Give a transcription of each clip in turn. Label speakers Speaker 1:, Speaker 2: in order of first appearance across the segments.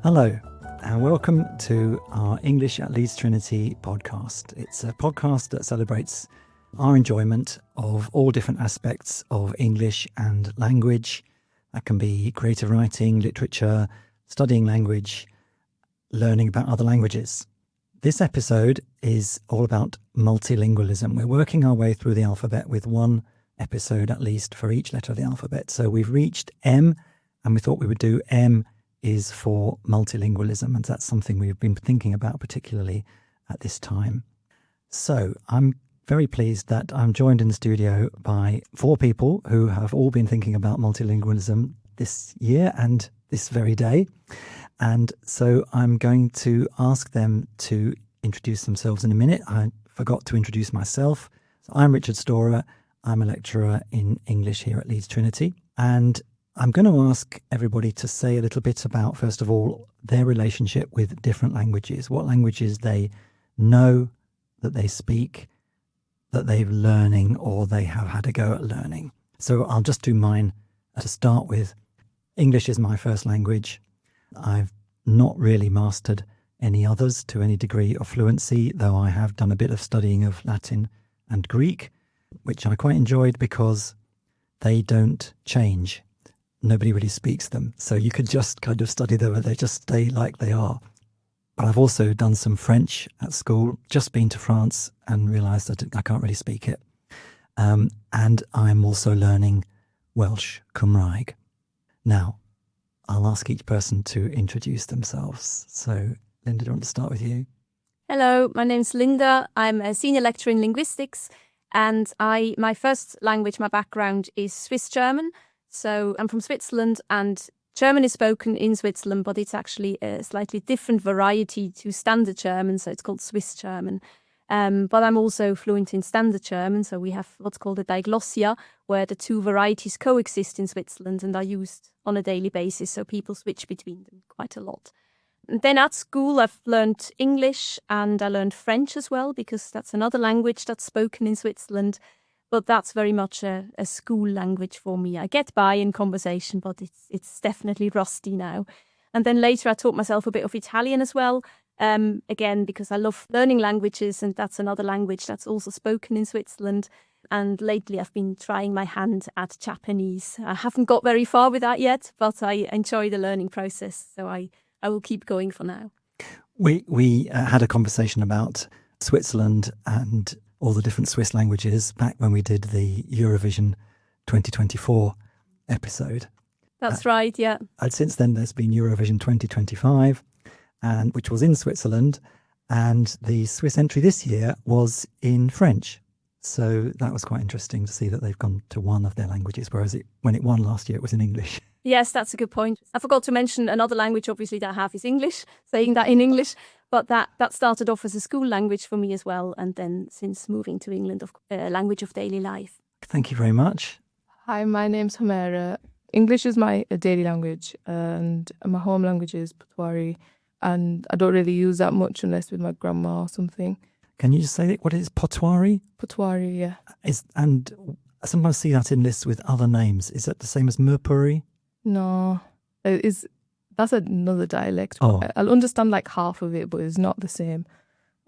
Speaker 1: Hello, and welcome to our English at Leeds Trinity podcast. It's a podcast that celebrates our enjoyment of all different aspects of English and language. That can be creative writing, literature, studying language, learning about other languages. This episode is all about multilingualism. We're working our way through the alphabet with one episode at least for each letter of the alphabet. So we've reached M, and we thought we would do M is for multilingualism, and that's something we've been thinking about particularly at this time. So I'm very pleased that I'm joined in the studio by four people who have all been thinking about multilingualism this year and this very day. And so I'm going to ask them to introduce themselves in a minute. I forgot to introduce myself. So I'm Richard Storer. I'm a lecturer in English here at Leeds Trinity, and I'm going to ask everybody to say a little bit about, first of all, their relationship with different languages, what languages they know that they speak, that they're learning, or they have had a go at learning. So I'll just do mine to start with. English is my first language. I've not really mastered any others to any degree of fluency, though I have done a bit of studying of Latin and Greek, which I quite enjoyed because they don't change. Nobody really speaks them, so you could just kind of study them and they just stay like they are. But I've also done some French at school, just been to France and realised that I can't really speak it. And I'm also learning Welsh, Cymraeg. Now, I'll ask each person to introduce themselves. So, Linda, do you want to start with you?
Speaker 2: Hello, my name's Linda. I'm a senior lecturer in linguistics, and my first language, my background is Swiss German. So I'm from Switzerland, and German is spoken in Switzerland, but it's actually a slightly different variety to Standard German, so it's called Swiss German. But I'm also fluent in Standard German, so we have what's called a diglossia, where the two varieties coexist in Switzerland and are used on a daily basis, so people switch between them quite a lot. And then at school, I've learned English and I learned French as well, because that's another language that's spoken in Switzerland. But that's very much a school language for me. I get by in conversation, but it's definitely rusty now. And then later I taught myself a bit of Italian as well, again, because I love learning languages, and that's another language that's also spoken in Switzerland. And lately I've been trying my hand at Japanese. I haven't got very far with that yet, but I enjoy the learning process, so I will keep going for now.
Speaker 1: We had a conversation about Switzerland and all the different Swiss languages back when we did the Eurovision 2024 episode.
Speaker 2: That's right, yeah.
Speaker 1: And since then, there's been Eurovision 2025, which was in Switzerland, and the Swiss entry this year was in French. So that was quite interesting to see that they've gone to one of their languages, whereas when it won last year, it was in English.
Speaker 2: Yes, that's a good point. I forgot to mention another language, obviously, that I have is English, saying that in English. But that started off as a school language for me as well. And then since moving to England, language of daily life.
Speaker 1: Thank you very much.
Speaker 3: Hi, my name's Homera. English is my daily language, and my home language is Potwari. And I don't really use that much unless with my grandma or something.
Speaker 1: Can you just say what it is? Potwari?
Speaker 3: Potwari, yeah.
Speaker 1: And I sometimes see that in lists with other names. Is that the same as Murpuri?
Speaker 3: No, that's another dialect.
Speaker 1: Oh.
Speaker 3: I'll understand like half of it, but it's not the same.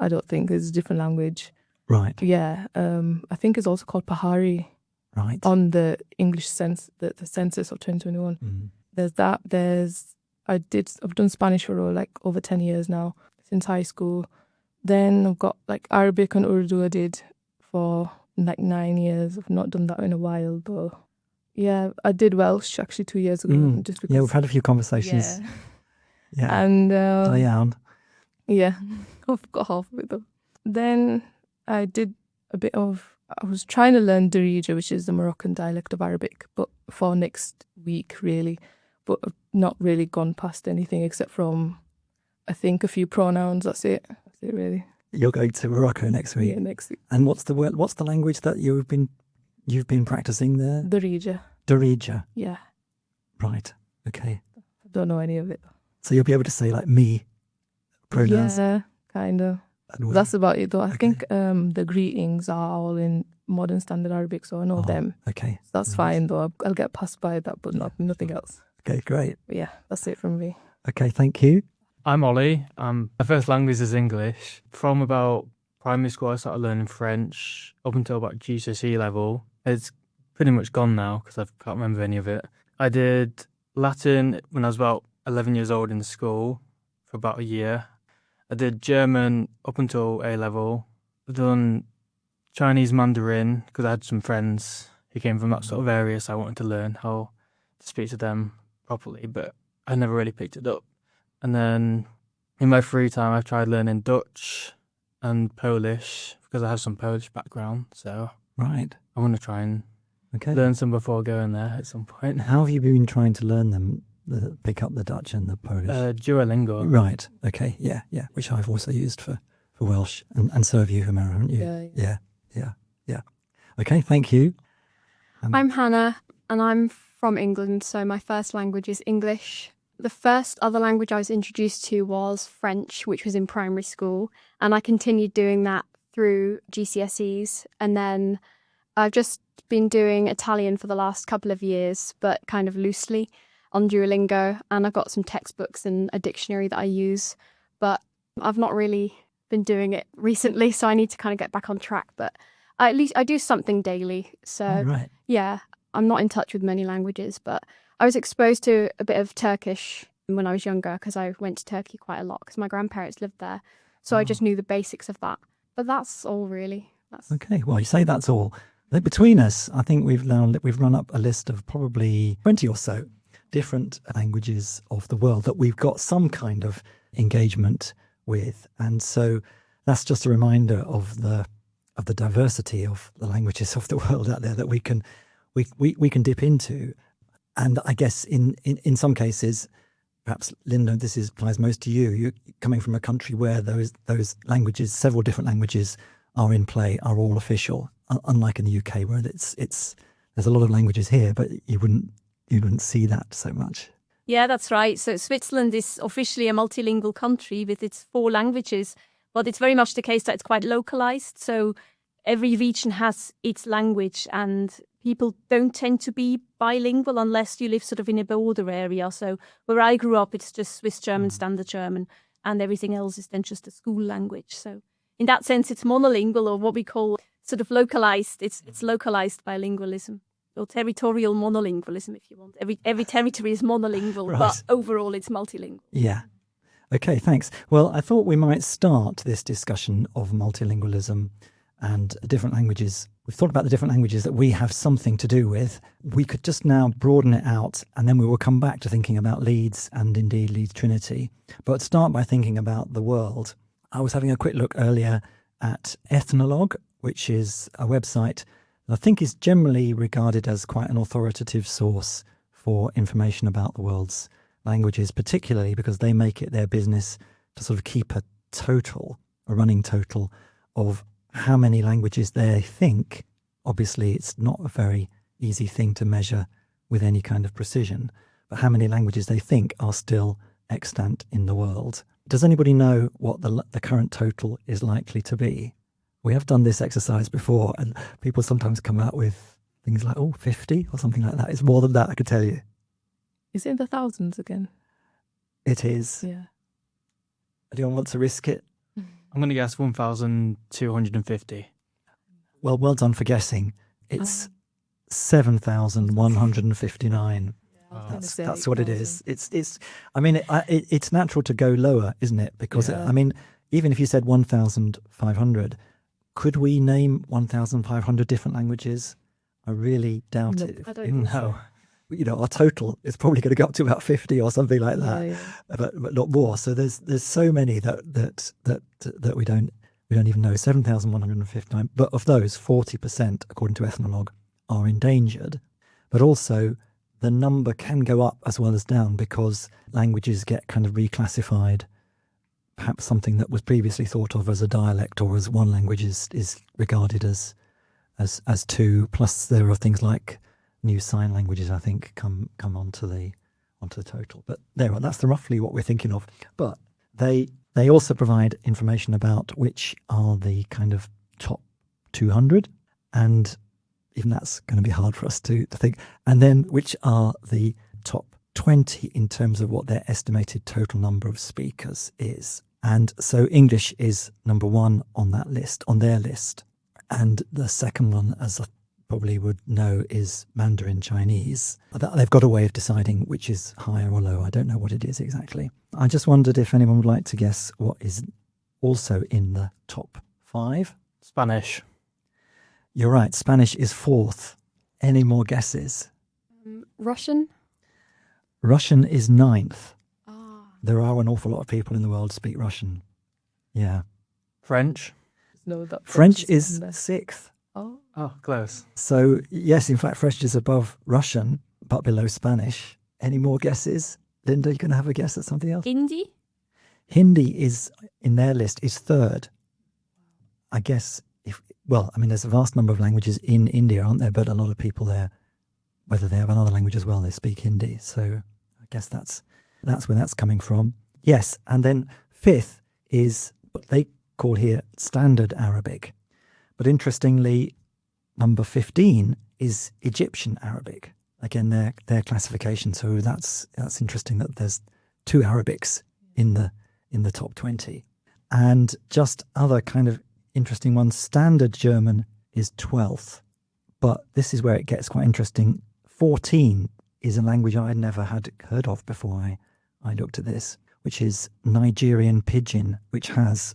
Speaker 3: I don't think it's a different language.
Speaker 1: Right.
Speaker 3: Yeah. I think it's also called Pahari.
Speaker 1: Right.
Speaker 3: On the English sense, the census of 2021.
Speaker 1: Mm.
Speaker 3: There's that. I've done Spanish for over 10 years now, since high school. Then I've got like Arabic and Urdu I did for like 9 years. I've not done that in a while, but yeah, I did Welsh actually 2 years ago. Just because,
Speaker 1: yeah, we've had a few conversations.
Speaker 3: Yeah. And
Speaker 1: yeah,
Speaker 3: I've got half of it though. Then I was trying to learn Darija, which is the Moroccan dialect of Arabic, but for next week really. But I've not really gone past anything except from, I think, a few pronouns. That's it really.
Speaker 1: You're going to Morocco next week.
Speaker 3: Yeah, next week.
Speaker 1: And what's the language that you've been practicing there?
Speaker 3: Darija.
Speaker 1: Darija.
Speaker 3: Yeah.
Speaker 1: Right. Okay.
Speaker 3: I don't know any of it.
Speaker 1: So you'll be able to say like me pronouns.
Speaker 3: Yeah, kind of. That's about it though. I think the greetings are all in modern standard Arabic, so I know them.
Speaker 1: Okay.
Speaker 3: So that's fine though. I'll get past by that, but nothing else.
Speaker 1: Okay, great.
Speaker 3: But yeah, that's it from me.
Speaker 1: Okay, thank you.
Speaker 4: I'm Ollie. My first language is English. From about primary school, I started learning French up until about GCSE level. It's pretty much gone now because I can't remember any of it. I did Latin when I was about 11 years old in school for about a year. I did German up until A level. I've done Chinese Mandarin because I had some friends who came from that sort of area, so I wanted to learn how to speak to them properly, but I never really picked it up. And then in my free time, I've tried learning Dutch and Polish because I have some Polish background. So
Speaker 1: Right.
Speaker 4: I want to try and
Speaker 1: Okay.
Speaker 4: learn some before going there at some point.
Speaker 1: How have you been trying to learn them, pick up the Dutch and the Polish?
Speaker 4: Duolingo.
Speaker 1: Right. Okay. Yeah. Yeah. Which I've also used for Welsh. And so have you, Humera, haven't you?
Speaker 3: Yeah.
Speaker 1: Yeah. Okay. Thank you.
Speaker 5: I'm Hannah, and I'm from England, so my first language is English. The first other language I was introduced to was French, which was in primary school, and I continued doing that through GCSEs. And then I've just been doing Italian for the last couple of years, but kind of loosely on Duolingo, and I've got some textbooks and a dictionary that I use, but I've not really been doing it recently, so I need to kind of get back on track. But at least I do something daily, so
Speaker 1: Oh, right.
Speaker 5: yeah, I'm not in touch with many languages, but I was exposed to a bit of Turkish when I was younger because I went to Turkey quite a lot because my grandparents lived there. So I just knew the basics of that. But that's all really.
Speaker 1: Okay. Well, you say that's all. Between us, I think we've run up a list of probably 20 or so different languages of the world that we've got some kind of engagement with. And so that's just a reminder of the diversity of the languages of the world out there that we can dip into. And I guess in some cases, perhaps Linda, this applies most to you. You're coming from a country where those languages, several different languages, are in play, are all official. Unlike in the UK, where there's a lot of languages here, but you wouldn't see that so much.
Speaker 2: Yeah, that's right. So Switzerland is officially a multilingual country with its 4 languages, but it's very much the case that it's quite localized. So every region has its language, and people don't tend to be bilingual unless you live sort of in a border area. So where I grew up, it's just Swiss German, Standard German, and everything else is then just a school language. So in that sense, it's monolingual, or what we call sort of localized. It's localized bilingualism, or territorial monolingualism, if you want. Every territory is monolingual,
Speaker 1: Right.
Speaker 2: but overall it's multilingual.
Speaker 1: Yeah. Okay, thanks. Well, I thought we might start this discussion of multilingualism and different languages. We've thought about the different languages that we have something to do with. We could just now broaden it out, and then we will come back to thinking about Leeds and indeed Leeds Trinity. But start by thinking about the world. I was having a quick look earlier at Ethnologue, which is a website that I think is generally regarded as quite an authoritative source for information about the world's languages, particularly because they make it their business to sort of keep a running total of how many languages they think. Obviously, it's not a very easy thing to measure with any kind of precision, but how many languages they think are still extant in the world. Does anybody know what the current total is likely to be? We have done this exercise before, and people sometimes come out with things like, 50 or something like that. It's more than that, I could tell you.
Speaker 3: Is it in the thousands again?
Speaker 1: It is.
Speaker 3: Yeah.
Speaker 1: Anyone want to risk it?
Speaker 4: I'm going to guess 1,250.
Speaker 1: Well, well done for guessing. It's 7,159.
Speaker 4: Wow.
Speaker 1: That's what it is. It's. I mean, it's natural to go lower, isn't it? Because
Speaker 3: Yeah.
Speaker 1: I mean, even if you said 1,500, could we name 1,500 different languages? I really doubt
Speaker 3: Nope.
Speaker 1: it.
Speaker 5: I don't think
Speaker 1: No. You know, our total is probably going to go up to about 50 or something like that,
Speaker 3: Yeah.
Speaker 1: but not more. So there's so many that we don't even know. 7,159, but of those, 40%, according to Ethnologue, are endangered. But also, the number can go up as well as down because languages get kind of reclassified. Perhaps something that was previously thought of as a dialect or as one language is regarded as two. Plus, there are things like new sign languages, I think, come onto the total. But that's roughly what we're thinking of. But they also provide information about which are the kind of top 200, and even that's going to be hard for us to think. And then which are the top 20 in terms of what their estimated total number of speakers is. And so English is number one on that list, on their list. And the second one, as I probably would know, is Mandarin Chinese. They've got a way of deciding which is higher or lower. I don't know what it is exactly. I just wondered if anyone would like to guess what is also in the top 5.
Speaker 4: Spanish.
Speaker 1: You're right. Spanish is 4th. Any more guesses?
Speaker 5: Russian?
Speaker 1: Russian is 9th.
Speaker 5: Ah.
Speaker 1: There are an awful lot of people in the world who speak Russian. Yeah.
Speaker 4: French.
Speaker 3: No, that
Speaker 1: French is
Speaker 3: on there.
Speaker 1: 6th.
Speaker 3: Oh,
Speaker 4: Oh, close.
Speaker 1: So, yes, in fact, French is above Russian, but below Spanish. Any more guesses? Linda, you going to have a guess at something else?
Speaker 2: Hindi?
Speaker 1: Hindi is, in their list, is 3rd. I guess, there's a vast number of languages in India, aren't there? But a lot of people there, whether they have another language as well, they speak Hindi. So I guess that's where that's coming from. Yes, and then 5th is what they call here Standard Arabic. But interestingly, number 15 is Egyptian Arabic. Again, their classification. So that's interesting that there's 2 Arabics in the top 20. And just other kind of interesting ones. Standard German is 12th. But this is where it gets quite interesting. 14 is a language I never had heard of before I looked at this, which is Nigerian Pidgin, which has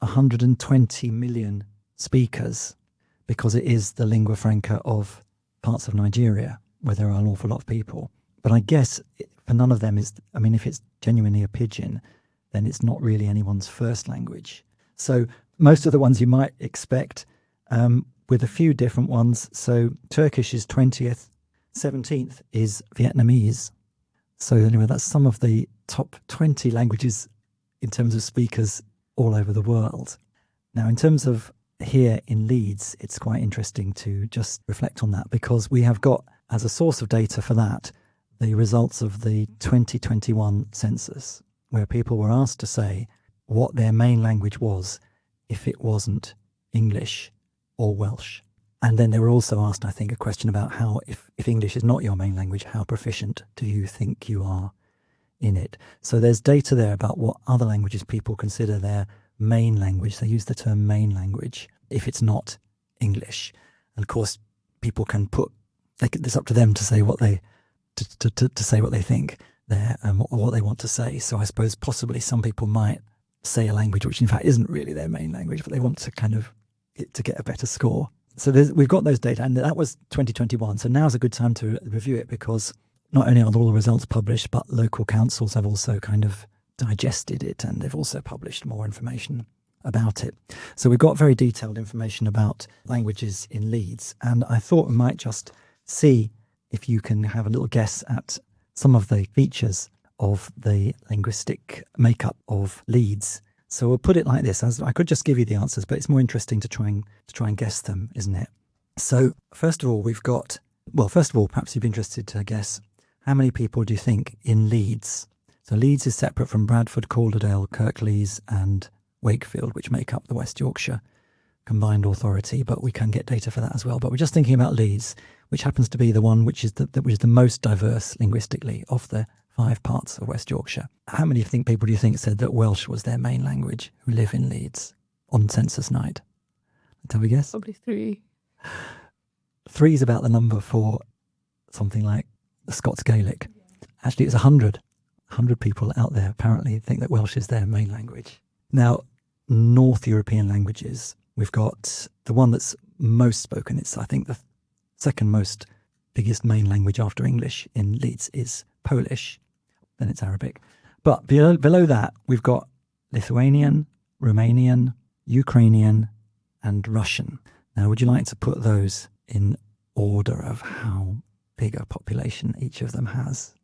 Speaker 1: 120 million speakers because it is the lingua franca of parts of Nigeria where there are an awful lot of people. But I guess for none of them if it's genuinely a pidgin, then it's not really anyone's first language. So most of the ones you might expect, with a few different ones. So Turkish is 20th, 17th is Vietnamese. So anyway, that's some of the top 20 languages in terms of speakers all over the world. Now, in terms of here in Leeds, it's quite interesting to just reflect on that because we have got, as a source of data for that, the results of the 2021 census, where people were asked to say what their main language was if it wasn't English or Welsh. And then they were also asked, I think, a question about how, if English is not your main language, how proficient do you think you are in it? So there's data there about what other languages people consider their main language. They use the term main language if it's not English. And of course, people can it's up to them to say what they to say what they think there and what they want to say. So I suppose possibly some people might say a language which in fact isn't really their main language, but they want to kind of to get a better score. So we've got those data, and that was 2021. So now's a good time to review it because not only are all the results published, but local councils have also kind of digested it, and they've also published more information about it. So we've got very detailed information about languages in Leeds, and I thought we might just see if you can have a little guess at some of the features of the linguistic makeup of Leeds. So we'll put it like this. As I could just give you the answers, but it's more interesting to try and guess them, isn't it? So first of all, perhaps you'd be interested to guess how many people do you think in Leeds? So Leeds is separate from Bradford, Calderdale, Kirklees and Wakefield, which make up the West Yorkshire Combined Authority, but we can get data for that as well. But we're just thinking about Leeds, which happens to be the one which is the most diverse linguistically of the 5 parts of West Yorkshire. How many people do you think said that Welsh was their main language who live in Leeds on census night? Let's have a guess.
Speaker 3: probably 3.
Speaker 1: 3 is about the number for something like the Scots Gaelic. Actually, it's 100. 100 people out there apparently think that Welsh is their main language. Now, North European languages, we've got the one that's most spoken. It's, I think, the second most biggest main language after English in Leeds is Polish. Then it's Arabic. But below that, we've got Lithuanian, Romanian, Ukrainian, and Russian. Now, would you like to put those in order of how big a population each of them has?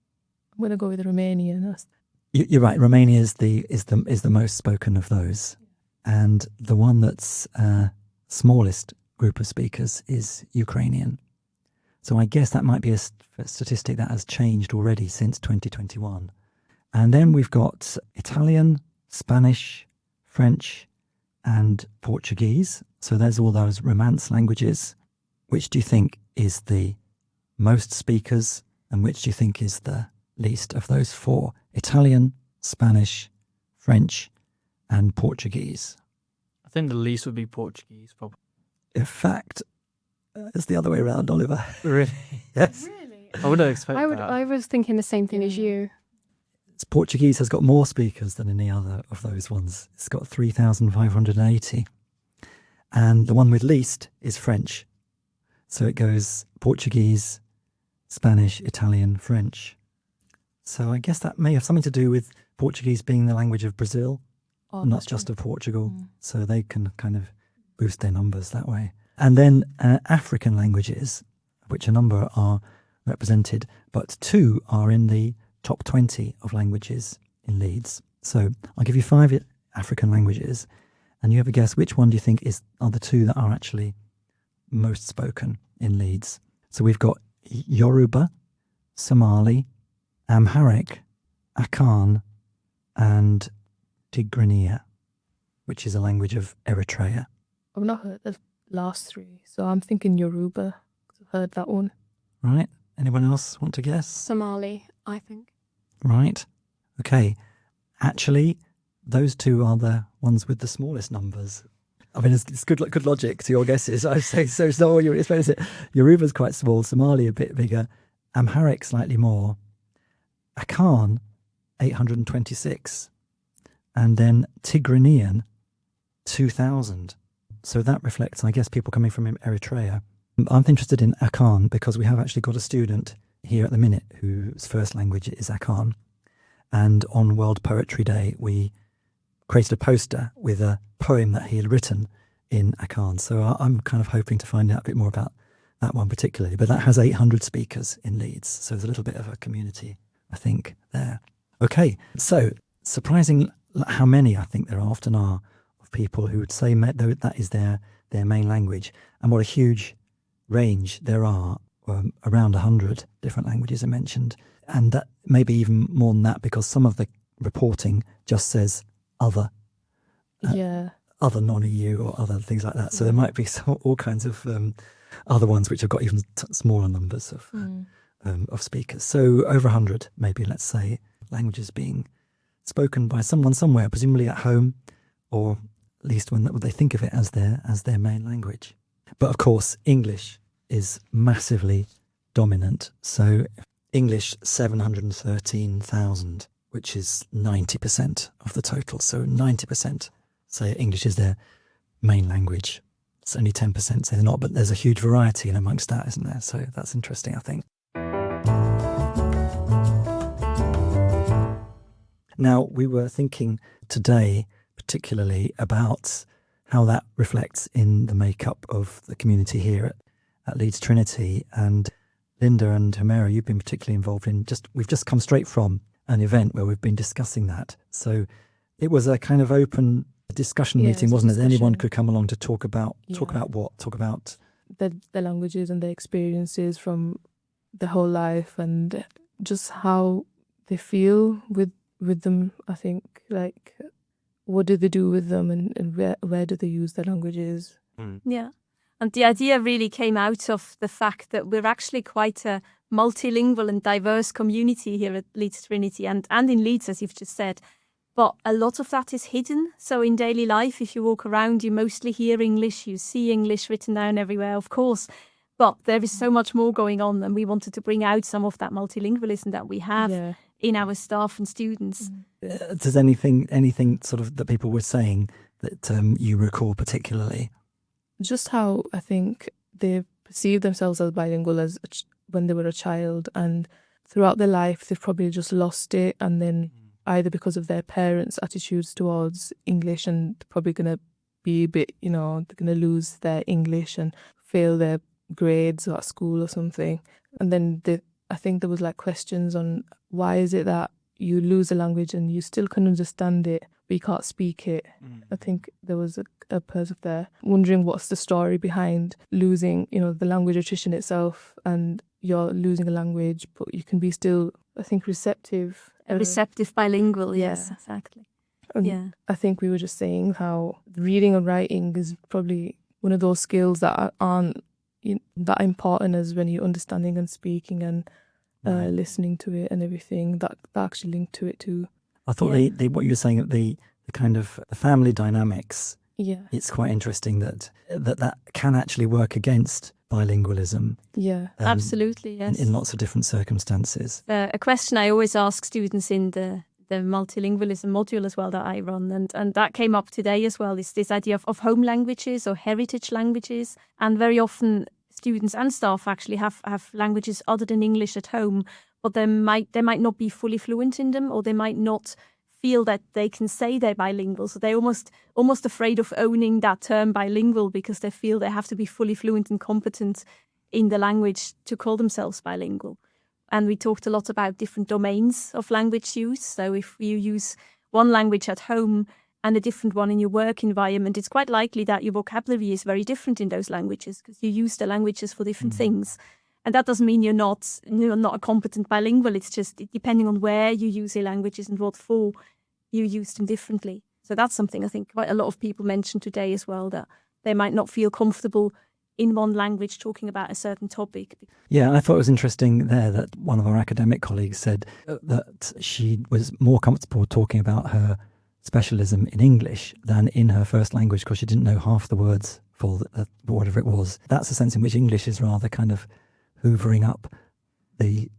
Speaker 3: I'm going to go with Romanian.
Speaker 1: You're right. Romania is the most spoken of those, and the one that's smallest group of speakers is Ukrainian. So I guess that might be a statistic that has changed already since 2021. And then we've got Italian, Spanish, French, and Portuguese. So there's all those Romance languages. Which do you think is the most speakers, and which do you think is the least of those four? Italian, Spanish, French, and Portuguese.
Speaker 4: I think the least would be Portuguese, probably.
Speaker 1: In fact, it's the other way around, Oliver.
Speaker 4: Really?
Speaker 1: Yes.
Speaker 5: Really?
Speaker 4: I wouldn't expect that.
Speaker 5: I was thinking the same thing as you.
Speaker 1: Portuguese has got more speakers than any other of those ones. It's got 3,580. And the one with least is French. So it goes Portuguese, Spanish, Italian, French. So I guess that may have something to do with Portuguese being the language of Brazil, not just of Portugal. So they can kind of boost their numbers that way. And then African languages, which a number are represented, but 2 are in the top 20 of languages in Leeds. So I'll give you 5 African languages, and you have a guess which one do you think are the 2 that are actually most spoken in Leeds. So we've got Yoruba, Somali, Amharic, Akan, and Tigrinya, which is a language of Eritrea.
Speaker 3: I've not heard the last 3, so I'm thinking Yoruba. I've heard that one.
Speaker 1: Right? Anyone else want to guess?
Speaker 5: Somali, I think.
Speaker 1: Right. Okay. Actually, those 2 are the ones with the smallest numbers. I mean, it's good logic to your guesses. I say so. So you're explaining it. Yoruba's quite small. Somali a bit bigger. Amharic slightly more. Akan 826, and then Tigrinya 2,000. So that reflects, I guess, people coming from Eritrea. I'm interested in Akan because we have actually got a student here at the minute whose first language is Akan. And on World Poetry Day, we created a poster with a poem that he had written in Akan. So I'm kind of hoping to find out a bit more about that one particularly. But that has 800 speakers in Leeds. So there's a little bit of a community, I think, there. Okay, so surprising how many I think there often are of people who would say that is their main language, and what a huge range there are. Around 100 different languages are mentioned, and that maybe even more than that, because some of the reporting just says other, other non-EU or other things like that. So there might be all kinds of other ones which have got even smaller numbers of speakers. So over 100, maybe, let's say, languages being spoken by someone somewhere, presumably at home, or at least when they think of it as their main language. But of course, English is massively dominant. So English, 713,000, which is 90% of the total. So 90% say English is their main language. It's only 10% say they're not, but there's a huge variety in amongst that, isn't there? So that's interesting, I think. Now, we were thinking today particularly about how that reflects in the makeup of the community here at Leeds Trinity. And Linda and Humera, you've been particularly involved in we've just come straight from an event where we've been discussing that. So it was a kind of open discussion meeting, wasn't it? Anyone could come along to talk about what? Talk about
Speaker 3: the languages and the experiences from the whole life, and just how they feel with them. I think, like, what do they do with them, and where do they use their languages?
Speaker 2: Yeah. And the idea really came out of the fact that we're actually quite a multilingual and diverse community here at Leeds Trinity and in Leeds, as you've just said. But a lot of that is hidden. So in daily life, if you walk around, you mostly hear English, you see English written down everywhere, of course. But there is so much more going on, and we wanted to bring out some of that multilingualism that we have in our staff and students.
Speaker 1: Does anything sort of that people were saying that you recall particularly?
Speaker 3: Just how I think they perceive themselves as bilingual as when they were a child, and throughout their life they've probably just lost it, and then either because of their parents' attitudes towards English, and they're probably going to be a bit, they're going to lose their English and fail their grades at school or something. And then I think there was like questions on why is it that you lose a language and you still can understand it, but you can't speak it. I think there was a person there wondering what's the story behind losing, the language attrition itself, and you're losing a language, but you can be still, I think, receptive.
Speaker 2: A receptive bilingual, yes, exactly.
Speaker 3: And I think we were just saying how reading and writing is probably one of those skills that aren't that important as when you're understanding and speaking and
Speaker 1: Right.
Speaker 3: listening to it and everything. That actually linked to it too.
Speaker 1: I thought what you were saying, the kind of the family dynamics,
Speaker 3: Yeah.
Speaker 1: it's quite interesting that can actually work against bilingualism
Speaker 3: Yeah.
Speaker 2: Absolutely, yes.
Speaker 1: in lots of different circumstances.
Speaker 2: A question I always ask students in the multilingualism module as well that I run, and that came up today as well, is this idea of home languages or heritage languages. And very often students and staff actually have languages other than English at home, but they might not be fully fluent in them, or they might not feel that they can say they're bilingual. So they're almost afraid of owning that term bilingual because they feel they have to be fully fluent and competent in the language to call themselves bilingual. And we talked a lot about different domains of language use. So if you use one language at home and a different one in your work environment, it's quite likely that your vocabulary is very different in those languages because you use the languages for different things. And that doesn't mean you're not a competent bilingual. It's just depending on where you use your languages and what for, you use them differently. So that's something I think quite a lot of people mentioned today as well, that they might not feel comfortable in one language talking about a certain topic.
Speaker 1: Yeah, I thought it was interesting there that one of our academic colleagues said that she was more comfortable talking about her specialism in English than in her first language because she didn't know half the words for whatever it was. That's a sense in which English is rather kind of hoovering up the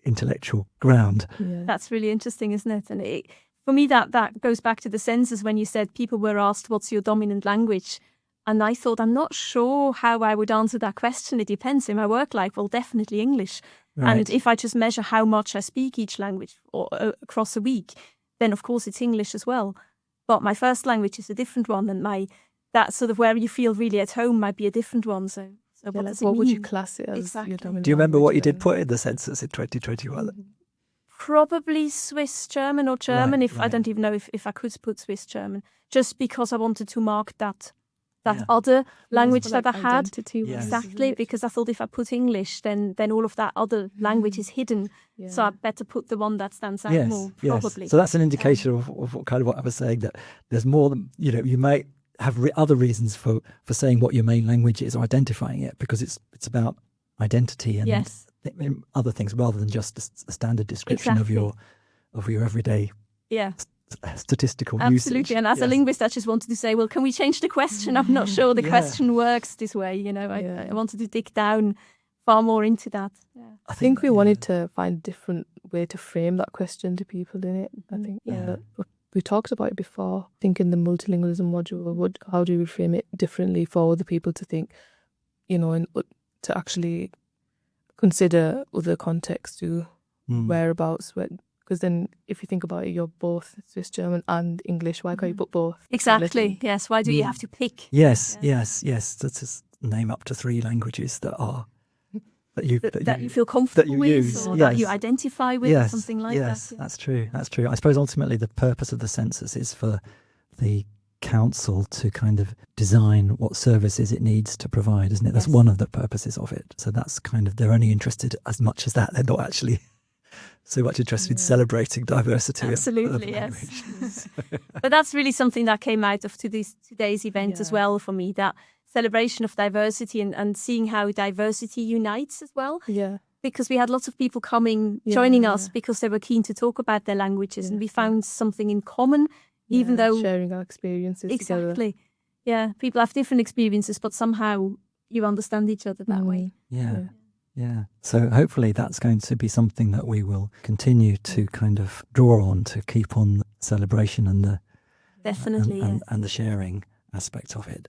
Speaker 1: intellectual ground.
Speaker 3: Yeah.
Speaker 2: That's really interesting, isn't it? And for me, that goes back to the census when you said people were asked, what's your dominant language? And I thought, I'm not sure how I would answer that question. It depends. In my work life, well, definitely English.
Speaker 1: Right.
Speaker 2: And if I just measure how much I speak each language or across a week, then of course it's English as well. But my first language is a different one, and that sort of where you feel really at home might be a different one. So
Speaker 3: Yeah,
Speaker 2: what
Speaker 3: like,
Speaker 2: does it
Speaker 3: what would you
Speaker 2: mean?
Speaker 3: class it as?
Speaker 2: Exactly.
Speaker 3: Your dominant
Speaker 1: Do you remember what you
Speaker 3: language
Speaker 1: did put in the census in 2021?
Speaker 2: Probably Swiss German or German.
Speaker 1: Right,
Speaker 2: I
Speaker 1: right.
Speaker 2: don't even know if I could put Swiss German, just because I wanted to mark that
Speaker 1: Yeah.
Speaker 2: other language
Speaker 3: For, like,
Speaker 2: that I had.
Speaker 3: identity
Speaker 1: Yes.
Speaker 3: wise,
Speaker 2: Exactly,
Speaker 3: isn't it?
Speaker 2: because I thought if I put English, then all of that other language is hidden.
Speaker 3: Yeah.
Speaker 2: So I better put the one that stands out
Speaker 1: Yes,
Speaker 2: more,
Speaker 1: yes.
Speaker 2: probably.
Speaker 1: So that's an indication of what I was saying, that there's more than, you might have other reasons for saying what your main language is or identifying it, because it's about identity and
Speaker 2: Yes.
Speaker 1: other things rather than just a standard description
Speaker 2: Exactly.
Speaker 1: of your everyday
Speaker 2: Yeah,
Speaker 1: statistical
Speaker 2: absolutely.
Speaker 1: usage.
Speaker 2: And as a
Speaker 1: Yes.
Speaker 2: linguist, I just wanted to say, well, can we change the question? I'm not sure the
Speaker 1: Yeah.
Speaker 2: question works this way.
Speaker 3: Yeah.
Speaker 2: I wanted to dig down far more into that. Yeah.
Speaker 3: I think we wanted to find a different way to frame that question to people in it. I think
Speaker 1: Yeah.
Speaker 3: we talked about it before. I think in the multilingualism module, how do we frame it differently for other people to think, and to actually consider other contexts too, whereabouts, because then if you think about it, you're both Swiss German and English. Why can't you put both?
Speaker 2: Exactly. Yes. Why do you have to pick?
Speaker 1: Yes,
Speaker 2: Yeah.
Speaker 1: yes. That's just name up to 3 languages that you
Speaker 2: That you feel comfortable
Speaker 1: you
Speaker 2: with,
Speaker 1: use,
Speaker 2: or that you
Speaker 1: yes.
Speaker 2: identify with, or something like
Speaker 1: yes,
Speaker 2: that. Yeah.
Speaker 1: that's true. That's true. I suppose ultimately the purpose of the census is for the council to kind of design what services it needs to provide, isn't it? That's
Speaker 2: Yes.
Speaker 1: one of the purposes of it. So that's kind of, they're only interested as much as that. They're not actually so much interested in celebrating diversity.
Speaker 2: Absolutely,
Speaker 1: of
Speaker 2: yes.
Speaker 1: language.
Speaker 2: But that's really something that came out of today's event as
Speaker 3: Yeah.
Speaker 2: well for me, that celebration of diversity and seeing how diversity unites as well.
Speaker 3: Yeah.
Speaker 2: Because we had lots of people coming,
Speaker 3: Yeah,
Speaker 2: joining us
Speaker 3: yeah.
Speaker 2: because they were keen to talk about their languages, and
Speaker 3: Yeah,
Speaker 2: we
Speaker 3: yeah.
Speaker 2: found something in common, even
Speaker 3: Yeah,
Speaker 2: though
Speaker 3: sharing our experiences together.
Speaker 2: exactly, yeah, people have different experiences, but somehow you understand each other that way.
Speaker 1: Yeah. So hopefully that's going to be something that we will continue to kind of draw on, to keep on the celebration and the
Speaker 2: Definitely,
Speaker 1: and,
Speaker 2: yes.
Speaker 1: and the sharing aspect of it.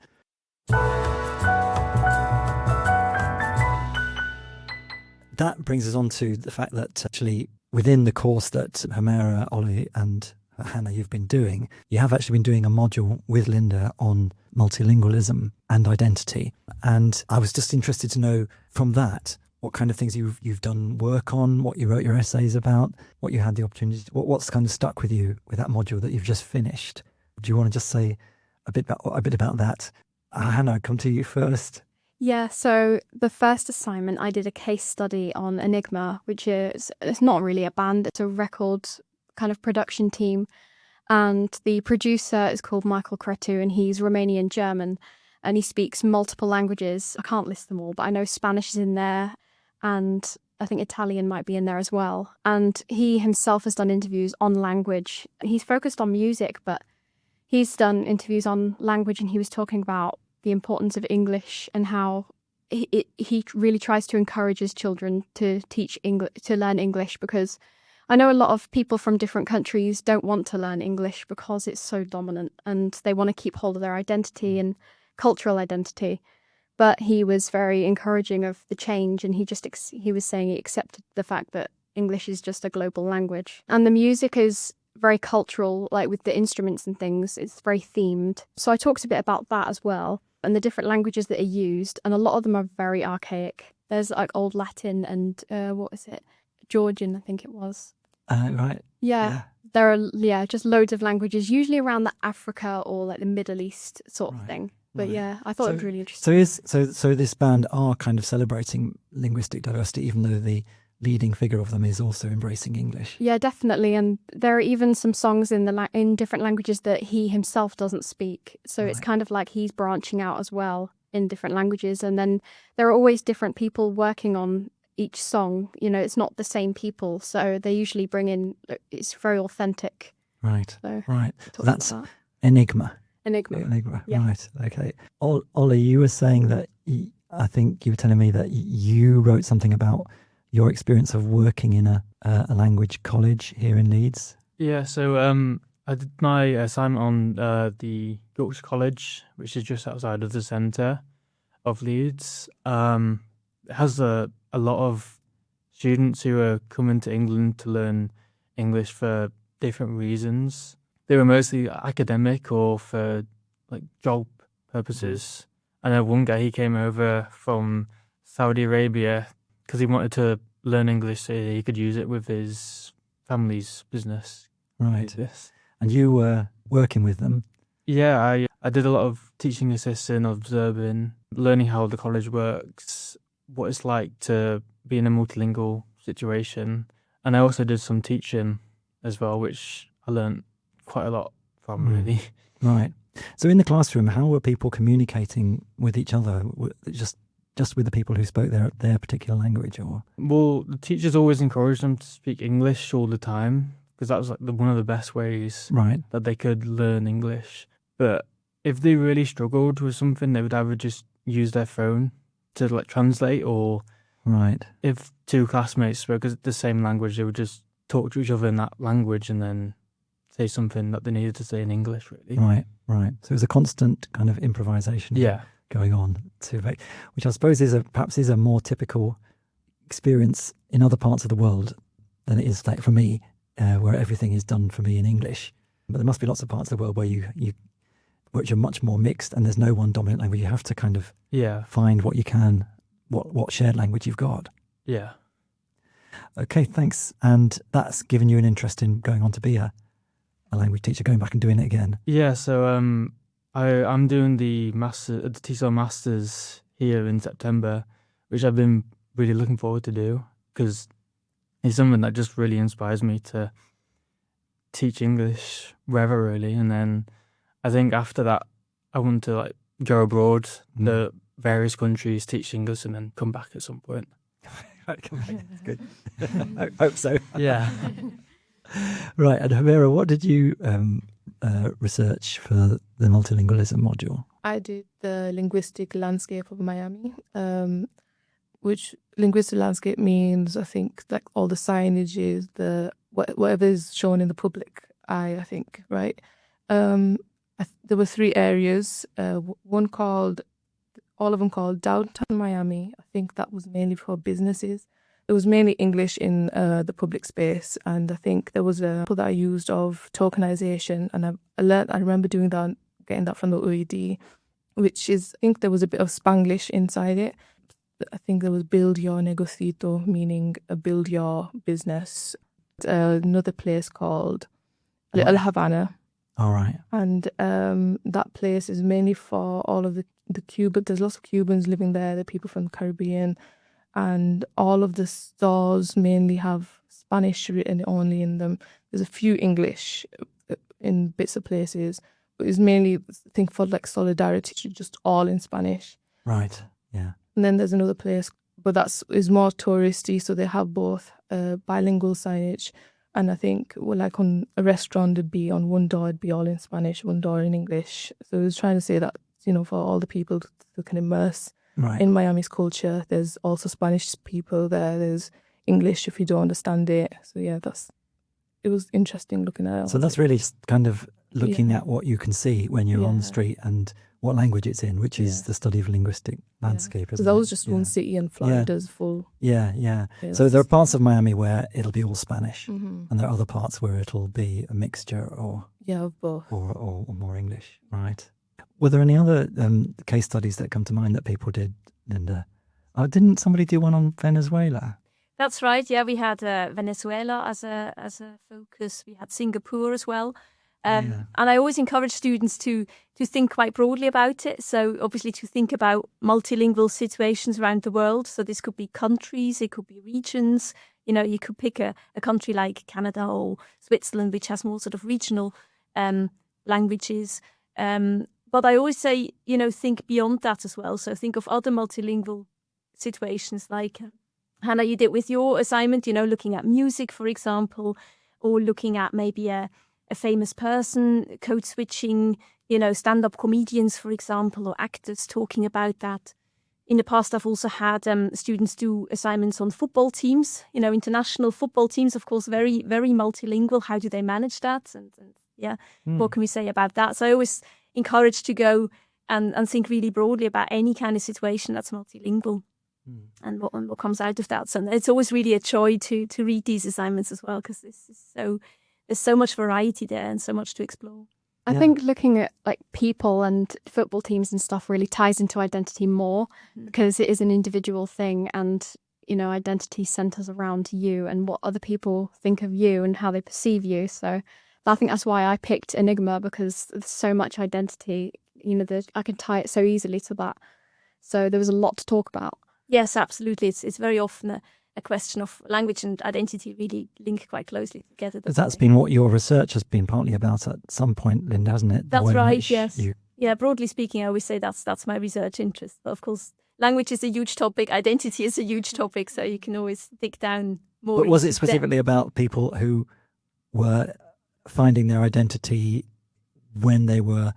Speaker 1: That brings us on to the fact that actually within the course that Humera, Ollie and Hannah, you've been doing, you have actually been doing a module with Linda on multilingualism and identity. And I was just interested to know from that what kind of things you've done work on, what you wrote your essays about, what you had the opportunity to, what's kind of stuck with you with that module that you've just finished. Do you want to just say a bit about that? Hannah, I'll come to you first.
Speaker 5: Yeah, so the first assignment, I did a case study on Enigma, which it's not really a band, it's a record kind of production team. And the producer is called Michael Cretu, and he's Romanian German, and he speaks multiple languages. I can't list them all, but I know Spanish is in there, and I think Italian might be in there as well. And he himself has done interviews on language. He's focused on music, but he's done interviews on language, and he was talking about the importance of English and how he really tries to encourage his children to learn English, because I know a lot of people from different countries don't want to learn English because it's so dominant, and they want to keep hold of their identity and cultural identity. But he was very encouraging of the change, and he was saying he accepted the fact that English is just a global language. And the music is very cultural, like with the instruments and things, it's very themed. So I talked a bit about that as well, and the different languages that are used, and a lot of them are very archaic. There's like Old Latin and what is it? Georgian, I think it was.
Speaker 1: Right.
Speaker 5: Yeah. There are just loads of languages, usually around the Africa or like the Middle East sort of thing. But yeah, I thought it was really interesting.
Speaker 1: So this band are kind of celebrating linguistic diversity, even though the leading figure of them is also embracing English.
Speaker 5: Yeah, definitely. And there are even some songs in different languages that he himself doesn't speak. So it's kind of like he's branching out as well in different languages. And then there are always different people working on each song. You know, it's not the same people. So they usually bring in, it's very authentic.
Speaker 1: Right.
Speaker 5: So
Speaker 1: right.
Speaker 5: So
Speaker 1: that's Enigma.
Speaker 5: Enigma. Yeah.
Speaker 1: Right. Okay. Ollie, you were saying that I think you were telling me that you wrote something about your experience of working in a language college here in Leeds.
Speaker 4: Yeah, so I did my assignment on the Yorkshire College, which is just outside of the centre of Leeds. It has a lot of students who are coming to England to learn English for different reasons. They were mostly academic or for like job purposes. I know one guy, he came over from Saudi Arabia because he wanted to learn English so he could use it with his family's business.
Speaker 1: Right. And you were working with them?
Speaker 4: Yeah, I did a lot of teaching assisting, observing, learning how the college works, what it's like to be in a multilingual situation. And I also did some teaching as well, which I learned quite a lot from, really.
Speaker 1: Right. So in the classroom, how were people communicating with each other? Just with the people who spoke their particular language, or?
Speaker 4: Well, the teachers always encouraged them to speak English all the time, because that was like one of the best ways that they could learn English. But if they really struggled with something, they would either just use their phone to like translate, or if two classmates spoke the same language, they would just talk to each other in that language and then say something that they needed to say in English, really.
Speaker 1: Right. So it was a constant kind of improvisation going on, which I suppose perhaps is a more typical experience in other parts of the world than it is like for me, where everything is done for me in English. But there must be lots of parts of the world where which are much more mixed, and there's no one dominant language. You have to kind of find what you can, what shared language you've got.
Speaker 4: Yeah.
Speaker 1: Okay, thanks. And that's given you an interest in going on to be a language teacher, going back and doing it again.
Speaker 4: Yeah, so I'm doing the TESOL Masters here in September, which I've been really looking forward to do, because it's something that just really inspires me to teach English wherever, really. And then I think after that, I want to like go abroad to various countries, teach English, and then come back at some point.
Speaker 1: Come back. That's good. I hope so.
Speaker 4: Yeah.
Speaker 1: Right, and Hamira, what did you research for the multilingualism module?
Speaker 3: I did the linguistic landscape of Miami, which linguistic landscape means, I think, like all the signages, whatever is shown in the public eye, I think, right? There were 3 areas, all of them called downtown Miami. I think that was mainly for businesses. It was mainly English in the public space, and I think there was a that I used of tokenization, and I remember doing that, getting that from the OED, which is, I think there was a bit of Spanglish inside it. I think there was build your negocito, meaning build your business. Another place called Little Havana.
Speaker 1: All right.
Speaker 3: And that place is mainly for all of the Cuban. There's lots of Cubans living there, the people from the Caribbean. And all of the stores mainly have Spanish written only in them. There's a few English in bits of places, but it's mainly, I think, for like solidarity, just all in Spanish.
Speaker 1: Right, yeah.
Speaker 3: And then there's another place but is more touristy, so they have both bilingual signage. And I think, like on a restaurant, it'd be on one door, it'd be all in Spanish, one door in English. So I was trying to say that, for all the people to can immerse in Miami's culture, there's also Spanish people there. There's English if you don't understand it. So yeah, it was interesting looking at it.
Speaker 1: So that's really kind of looking at what you can see when you're on the street and what language it's in, which is the study of linguistic landscape.
Speaker 3: Because that was just one city and Florida's full.
Speaker 1: Yeah. So there are parts of Miami where it'll be all Spanish, and there are other parts where it'll be a mixture or
Speaker 3: of both,
Speaker 1: or more English. Right. Were there any other case studies that come to mind that people did, Linda? Didn't somebody do one on Venezuela?
Speaker 2: That's right. Yeah, we had Venezuela as a focus. We had Singapore as well. And I always encourage students to think quite broadly about it. So obviously to think about multilingual situations around the world. So this could be countries, it could be regions. You could pick a country like Canada or Switzerland, which has more sort of regional languages. But I always say, think beyond that as well. So think of other multilingual situations like, Hannah, you did with your assignment, looking at music, for example, or looking at maybe a famous person, code switching, stand-up comedians, for example, or actors talking about that. In the past, I've also had students do assignments on football teams, international football teams, of course, very, very multilingual. How do they manage that? And what can we say about that? So I always encourage to go and think really broadly about any kind of situation that's multilingual and what comes out of that. So it's always really a joy to read these assignments as well, because there's so much variety there and so much to explore.
Speaker 5: I think looking at like people and football teams and stuff really ties into identity more because it is an individual thing, and identity centers around you and what other people think of you and how they perceive you. So I think that's why I picked Enigma, because there's so much identity. I can tie it so easily to that. So there was a lot to talk about.
Speaker 2: Yes, absolutely. It's very often a question of language and identity really link quite closely together.
Speaker 1: That's been what your research has been partly about at some point, Linda, hasn't it?
Speaker 2: That's right, yes. Yeah, broadly speaking, I always say that's my research interest. But of course, language is a huge topic, identity is a huge topic, so you can always dig down more.
Speaker 1: But was it specifically about people who were finding their identity when they were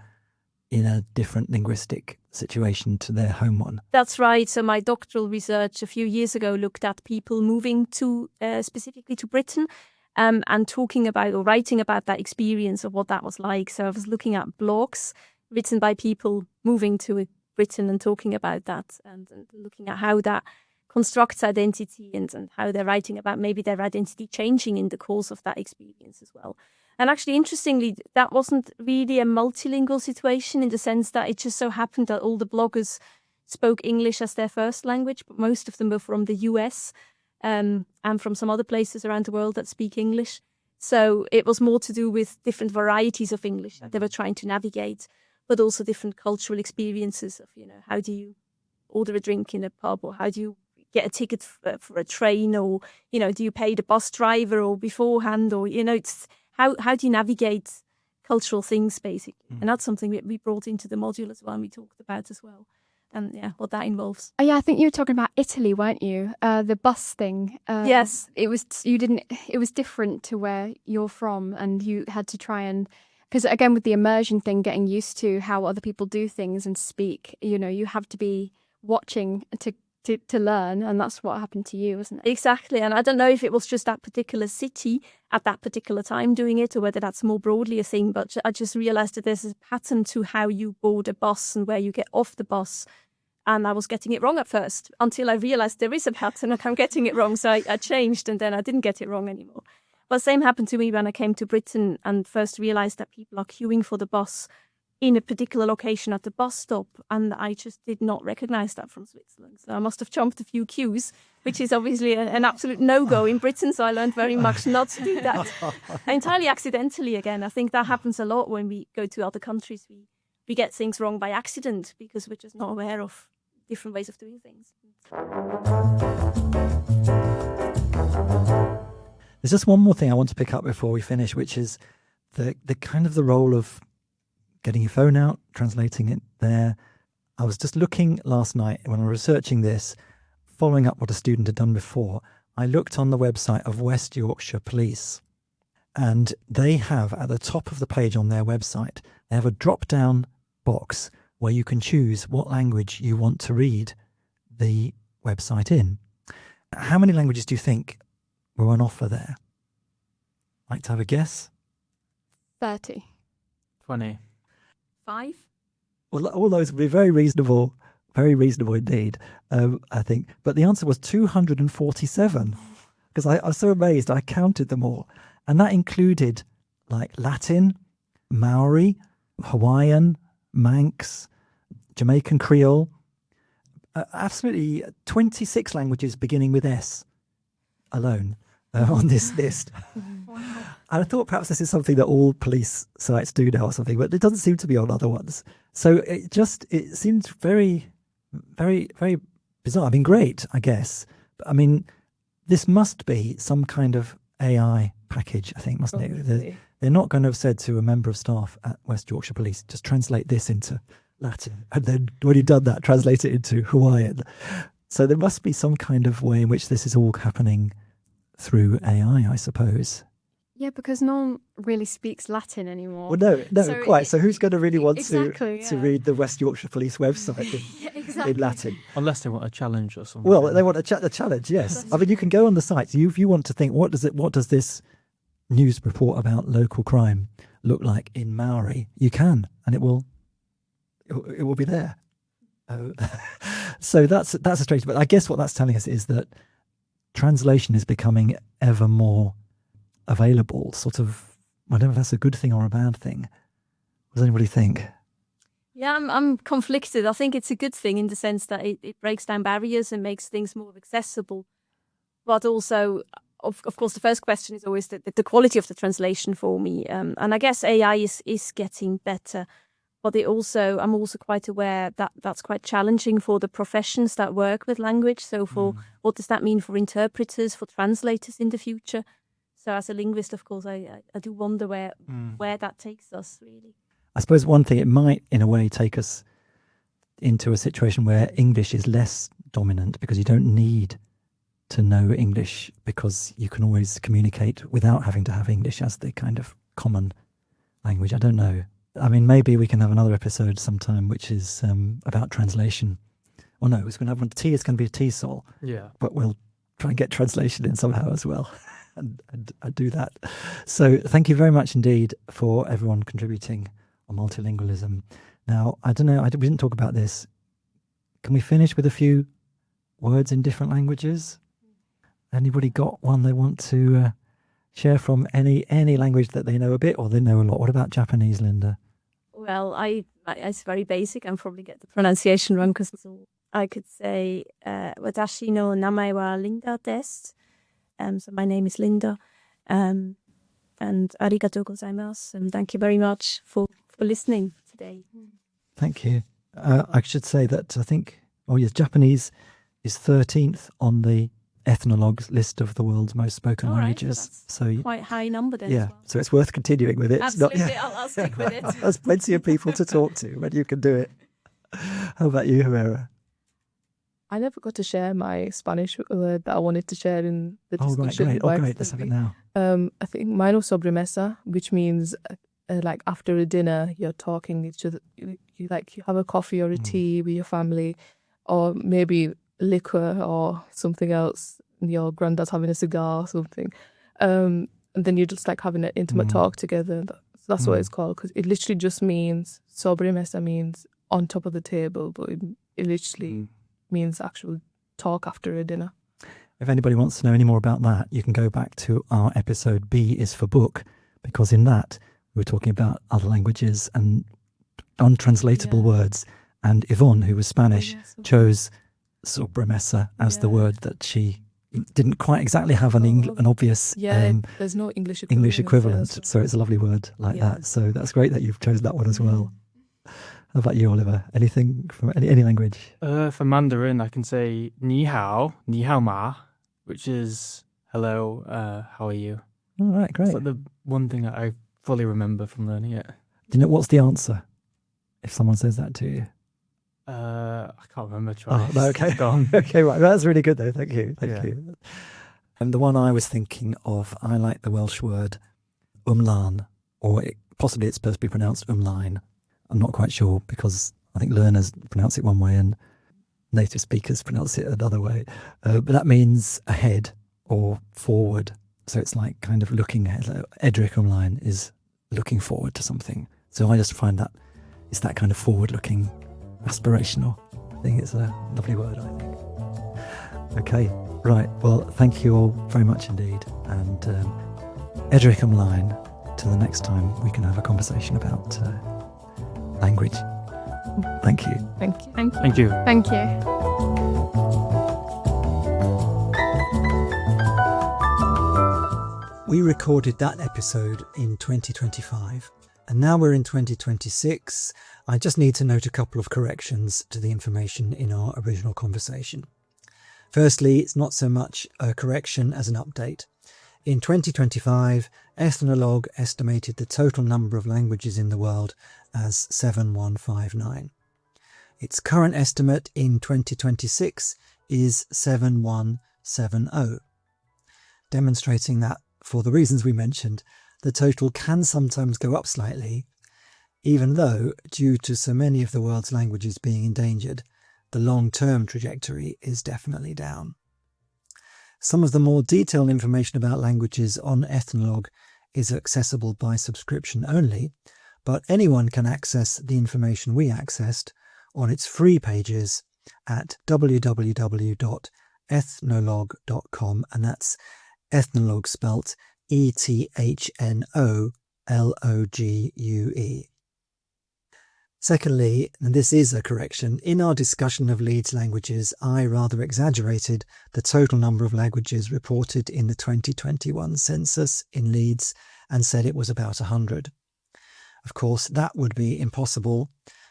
Speaker 1: in a different linguistic situation to their home one?
Speaker 2: That's right. So my doctoral research a few years ago looked at people moving to specifically to Britain and talking about or writing about that experience of what that was like. So I was looking at blogs written by people moving to Britain and talking about that and looking at how that constructs identity and how they're writing about maybe their identity changing in the course of that experience as well. And actually, interestingly, that wasn't really a multilingual situation in the sense that it just so happened that all the bloggers spoke English as their first language, but most of them were from the US and from some other places around the world that speak English. So it was more to do with different varieties of English that they were trying to navigate, but also different cultural experiences of, how do you order a drink in a pub, or how do you get a ticket for a train, or, do you pay the bus driver or beforehand, or, it's how do you navigate cultural things, basically? And that's something we brought into the module as well, and we talked about as well. And what that involves.
Speaker 5: Oh, yeah, I think you were talking about Italy, weren't you? The bus thing.
Speaker 2: Yes.
Speaker 5: It was different to where you're from, and you had to try and, because again, with the immersion thing, getting used to how other people do things and speak, you have to be watching to learn, and that's what happened to you, wasn't it?
Speaker 2: Exactly. And I don't know if it was just that particular city at that particular time doing it, or whether that's more broadly a thing, but I just realised that there's a pattern to how you board a bus and where you get off the bus. And I was getting it wrong at first until I realised there is a pattern and I'm getting it wrong. So I changed, and then I didn't get it wrong anymore. But same happened to me when I came to Britain and first realised that people are queuing for the bus in a particular location at the bus stop, and I just did not recognise that from Switzerland. So I must have jumped a few queues, which is obviously an absolute no-go in Britain, so I learned very much not to do that. Entirely accidentally again. I think that happens a lot when we go to other countries. We get things wrong by accident because we're just not aware of different ways of doing things.
Speaker 1: There's just one more thing I want to pick up before we finish, which is the kind of the role of getting your phone out, translating it there. I was just looking last night when I was researching this following up what a student had done before, I looked on the website of West Yorkshire Police, and they have at the top of the page on their website, they have a drop-down box where you can choose what language you want to read the website in. How many languages do you think were on offer there? Like to have a guess?
Speaker 5: 30.
Speaker 4: 20.
Speaker 2: 5?
Speaker 1: Well, all those would be very reasonable indeed, I think. But the answer was 247, because I was so amazed. I counted them all. And that included like Latin, Maori, Hawaiian, Manx, Jamaican Creole, absolutely 26 languages beginning with S alone on this list. And I thought perhaps this is something that all police sites do now or something, but it doesn't seem to be on other ones. So it seems very, very, very bizarre. I mean, great, I guess. But I mean, this must be some kind of AI package, I think, mustn't it? They're not going to have said to a member of staff at West Yorkshire Police, just translate this into Latin. And then when you've done that, translate it into Hawaiian. So there must be some kind of way in which this is all happening through AI, I suppose.
Speaker 5: Yeah, because no one really speaks Latin anymore.
Speaker 1: Well, no,
Speaker 5: So
Speaker 1: quite. So who's going to really want
Speaker 5: exactly,
Speaker 1: to
Speaker 5: yeah.
Speaker 1: read the West Yorkshire Police website in Latin?
Speaker 4: Unless they want a challenge or something.
Speaker 1: Well, they want a challenge, yes. I mean, you can go on the site. If you want to think, what does this news report about local crime look like in Maori? You can, and it will be there. So that's a strange. But I guess what that's telling us is that translation is becoming ever more available. Sort of, I don't know if that's a good thing or a bad thing. What does anybody think?
Speaker 2: Yeah, I'm conflicted. I think it's a good thing in the sense that it breaks down barriers and makes things more accessible. But also, of course, the first question is always the quality of the translation for me. And I guess AI is getting better. But I'm also quite aware that that's quite challenging for the professions that work with language. So what does that mean for interpreters, for translators in the future? So as a linguist, of course, I do wonder where that takes us, really.
Speaker 1: I suppose one thing, it might, in a way, take us into a situation where English is less dominant because you don't need to know English because you can always communicate without having to have English as the kind of common language. I don't know. I mean, maybe we can have another episode sometime which is about translation. Well, no, it's going to have one. T is going to be a T-sol.
Speaker 4: Yeah.
Speaker 1: But we'll try and get translation in somehow as well. And do that. So thank you very much indeed for everyone contributing on multilingualism. Now, I don't know, we didn't talk about this. Can we finish with a few words in different languages? Anybody got one they want to share from any language that they know a bit or they know a lot? What about Japanese, Linda?
Speaker 2: Well, it's very basic. I probably get the pronunciation wrong because I could say Watashi no namae wa Linda desu. So my name is Linda, and arigatou gozaimasu, and thank you very much for listening today.
Speaker 1: Thank you. I should say that I think, Japanese is 13th on the Ethnologue's list of the world's most spoken languages. So
Speaker 2: quite high number then.
Speaker 1: Yeah,
Speaker 2: as well.
Speaker 1: So it's worth continuing with it.
Speaker 2: Absolutely, I'll stick with it.
Speaker 1: There's plenty of people to talk to when you can do it. How about you, Herrera?
Speaker 3: I never got to share my Spanish word that I wanted to share in the discussion.
Speaker 1: Great. Let's have it now.
Speaker 3: I think mine was sobremesa, which means like after a dinner, you're talking each other. You have a coffee or a tea with your family, or maybe liquor or something else. And your granddad's having a cigar or something, and then you're just like having an intimate talk together. So that's what it's called, because it literally just means sobremesa means on top of the table, but it literally means actual talk after a dinner.
Speaker 1: If anybody wants to know any more about that, you can go back to our episode B is for book, because in that we were talking about other languages and untranslatable words. And Yvonne, who was Spanish, chose sobremesa as the word that she didn't quite exactly have an obvious
Speaker 3: there's no English
Speaker 1: equivalent. So it's a lovely word like that. So that's great that you've chosen that one as well. How about you, Oliver? Anything from any language?
Speaker 4: For Mandarin, I can say ni hao ma, which is hello, how are you?
Speaker 1: All right, great.
Speaker 4: It's like the one thing that I fully remember from learning it.
Speaker 1: Do you know what's the answer if someone says that to you?
Speaker 4: I can't remember twice.
Speaker 1: Oh, no, okay.
Speaker 4: Gone.
Speaker 1: Okay, right. That's really good, though. Thank you. Thank
Speaker 4: Yeah.
Speaker 1: you. And the one I was thinking of, I like the Welsh word umlan, or possibly it's supposed to be pronounced umlaen. I'm not quite sure because I think learners pronounce it one way and native speakers pronounce it another way. But that means ahead or forward. So it's like kind of looking ahead. Edrych umlaen is looking forward to something. So I just find that it's that kind of forward-looking, aspirational thing. It's a lovely word, I think. Okay, right. Well, thank you all very much indeed. And Edrych ymlaen, till the next time we can have a conversation about language. Thank you.
Speaker 3: Thank you.
Speaker 5: Thank you.
Speaker 4: Thank you.
Speaker 5: Thank you.
Speaker 1: We recorded that episode in 2025, and now we're in 2026. I just need to note a couple of corrections to the information in our original conversation. Firstly, it's not so much a correction as an update. In 2025, Ethnologue estimated the total number of languages in the world as 7159. Its current estimate in 2026 is 7170, demonstrating that, for the reasons we mentioned, the total can sometimes go up slightly, even though, due to so many of the world's languages being endangered, the long-term trajectory is definitely down. Some of the more detailed information about languages on Ethnologue is accessible by subscription only, but anyone can access the information we accessed on its free pages at www.ethnologue.com, and that's Ethnologue spelt ETHNOLOGUE. Secondly, and this is a correction, in our discussion of Leeds languages, I rather exaggerated the total number of languages reported in the 2021 census in Leeds and said it was about 100. Of course, that would be impossible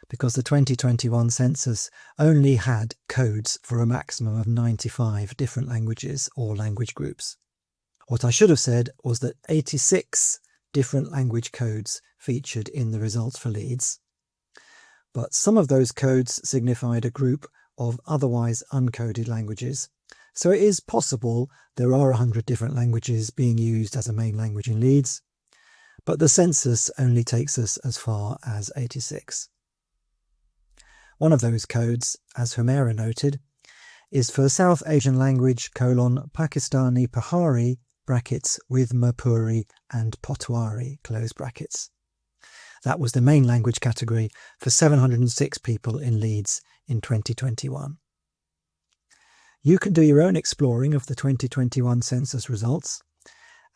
Speaker 1: because the 2021 census only had codes for a maximum of 95 different languages or language groups. What I should have said was that 86 different language codes featured in the results for Leeds, but some of those codes signified a group of otherwise uncoded languages. So it is possible there are 100 different languages being used as a main language in Leeds, but the census only takes us as far as 86. One of those codes, as Humera noted, is for South Asian language Pakistani Pahari brackets with Mirpuri and Potwari close brackets. That was the main language category for 706 people in Leeds in 2021. You can do your own exploring of the 2021 census results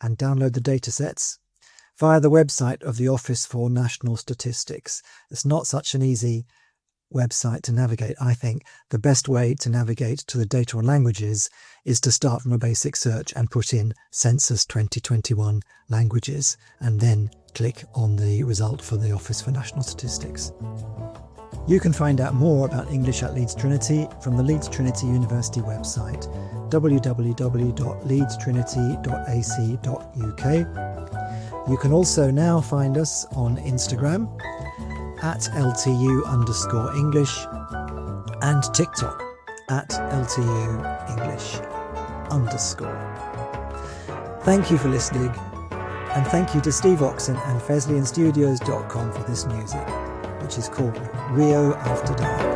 Speaker 1: and download the datasets via the website of the Office for National Statistics. It's not such an easy website to navigate. I think the best way to navigate to the data on languages is to start from a basic search and put in Census 2021 languages and then click on the result for the Office for National Statistics. You can find out more about English at Leeds Trinity from the Leeds Trinity University website, www.leedstrinity.ac.uk. You can also now find us on Instagram at LTU_English and TikTok at LTU English _. Thank you for listening, and thank you to Steve Oxon and FesleyanStudios.com for this music, which is called Rio After Dark.